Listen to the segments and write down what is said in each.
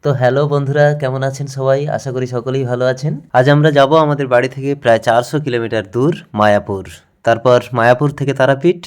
তো হ্যালো বন্ধুরা, কেমন আছেন সবাই? আশা করি সকলেই ভালো আছেন। আজ আমরা যাব আমাদের বাড়ি থেকে প্রায় ৪০০ কিলোমিটার দূর মায়াপুর। তারপর মায়াপুর থেকে তারাপীঠ,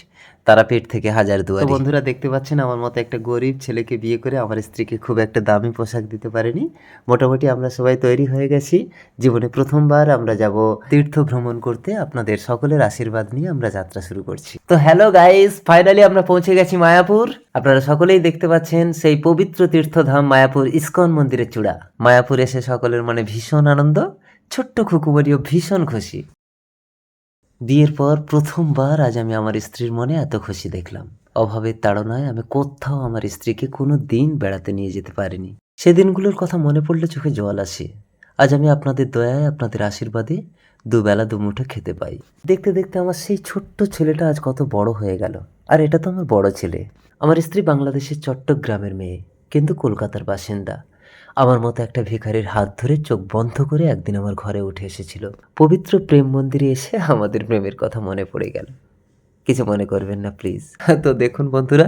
তারাপীঠ থেকে হাজারদুয়ারি। তো বন্ধুরা দেখতে পাচ্ছেন আমার মতো একটা গরিব ছেলেকে বিয়ে করে আমার স্ত্রীকে খুব একটা দামি পোশাক দিতে পারিনি। মোটামুটি আমরা সবাই তৈরি হয়ে গেছি। জীবনে প্রথমবার আমরা যাব তীর্থ ভ্রমণ করতে। আপনাদের সকলের আশীর্বাদ নিয়ে আমরা যাত্রা শুরু করছি। তো হ্যালো গাইস, ফাইনালি আমরা পৌঁছে গেছি মায়াপুর। আপনারা সকলেই দেখতে পাচ্ছেন সেই পবিত্র তীর্থধাম মায়াপুর ইস্কন মন্দিরের চূড়া। মায়াপুর এসে সকলের মনে ভীষণ আনন্দ, ছোট্ট খুকুবরিও ভীষণ খুশি। বিয়ের পর প্রথমবার আজ আমি আমার স্ত্রীর মনে এত খুশি দেখলাম। অভাবের তাড়নায় আমি কোথাও আমার স্ত্রীকে কোনো দিন বেড়াতে নিয়ে যেতে পারিনি। সেদিনগুলোর কথা মনে পড়লে চোখে জল আসে। আজ আমি আপনাদের দয়ায়, আপনাদের আশীর্বাদে দুবেলা দুমুঠো খেতে পাই। দেখতে দেখতে আমার সেই ছোট্ট ছেলেটা আজ কত বড় হয়ে গেল। আর এটা তো আমার বড় ছেলে। আমার স্ত্রী বাংলাদেশের চট্টগ্রামের মেয়ে, কিন্তু কলকাতার বাসিন্দা। আমার মতো একটা ভিখারির হাত ধরে চোখ বন্ধ করে একদিন আমার ঘরে উঠে এসেছিল। পবিত্র প্রেম মন্দিরে এসে আমাদের প্রেমের কথা মনে পড়ে গেল। কিছু মনে করবেন না প্লিজ। তো দেখুন বন্ধুরা,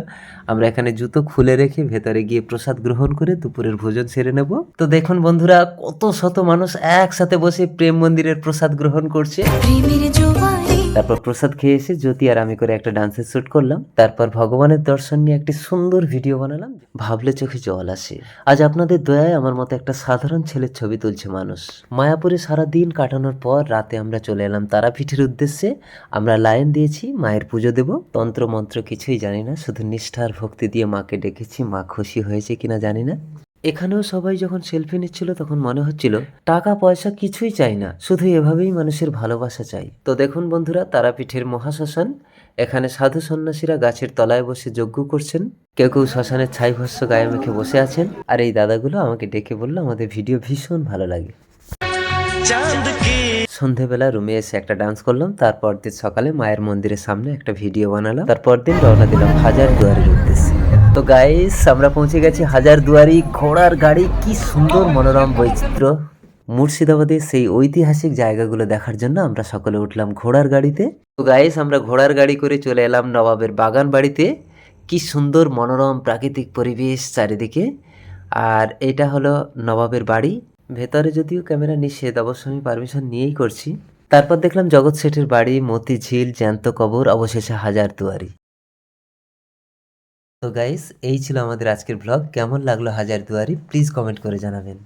আমরা এখানে জুতো খুলে রেখে ভেতরে গিয়ে প্রসাদ গ্রহণ করে দুপুরের ভোজন সেরে নেব। তো দেখুন বন্ধুরা, কত শত মানুষ একসাথে বসে প্রেম মন্দিরের প্রসাদ গ্রহণ করছে। তারপর প্রসাদ খেয়ে এসে জ্যোতি আর আমি করে একটা ডান্সের শ্যুট করলাম। তারপর ভগবানের দর্শন নিয়ে একটি সুন্দর ভিডিও বানালাম। ভাবলে চোখে জল আসে। আজ আপনাদের দয়ায় আমার মতো একটা সাধারণ ছেলের ছবি তুলছে মানুষ। মায়াপুরে সারা দিন কাটানোর পর রাতে আমরা চলে এলাম তারাপীঠের উদ্দেশ্যে। আমরা লাইন দিয়েছি, মায়ের পুজো দেব। তন্ত্র মন্ত্র কিছুই জানি না, শুধু নিষ্ঠার ভক্তি দিয়ে মাকে ডেকেছি। মা খুশি হয়েছে কিনা জানি না। এখানেও সবাই যখন সেলফি নিচ্ছিল তখন মনে হচ্ছিল টাকা পয়সা কিছুই চাই না, শুধু এভাবেই মানুষের ভালোবাসা চাই। তো দেখুন বন্ধুরা, তারাপীঠের মহাশ্মশান। এখানে সাধু সন্ন্যাসীরা গাছের তলায় বসে যজ্ঞ করছেন। কেউ কেউ শ্মশানের ছাই ভস্য গায়ে মেখে বসে আছেন। আর এই দাদাগুলো আমাকে ডেকে বললো আমাদের ভিডিও ভীষণ ভালো লাগে। সন্ধেবেলা রুমে এসে একটা ডান্স করলাম। তারপর দিন সকালে মায়ের মন্দিরের সামনে একটা ভিডিও বানালাম। তারপর দিন রওনা দিলাম হাজারদুয়ারির উদ্দেশ্যে। তো গাইস, আমরা পৌঁছে গেছি হাজারদুয়ারি। ঘোড়ার গাড়ি, কি সুন্দর মনোরম বৈচিত্র্য। মুর্শিদাবাদের সেই ঐতিহাসিক জায়গাগুলো দেখার জন্য আমরা সকলে উঠলাম ঘোড়ার গাড়িতে। তো গাইস, আমরা ঘোড়ার গাড়ি করে চলে এলাম নবাবের বাগান বাড়িতে। কি সুন্দর মনোরম প্রাকৃতিক পরিবেশ চারিদিকে। আর এটা হলো নবাবের বাড়ি। ভেতরে যদিও ক্যামেরা নিষেধ, অবশ্য আমি পারমিশন নিয়েই করছি। তারপর দেখলাম জগৎ শেঠের বাড়ি, মতিঝিল, জ্যান্ত কবর, অবশেষে হাজারদুয়ারি। তো গাইস, এই ছিল আমাদের আজকের ব্লগ। কেমন লাগলো হাজারদুয়ারি প্লিজ কমেন্ট করে জানাবেন।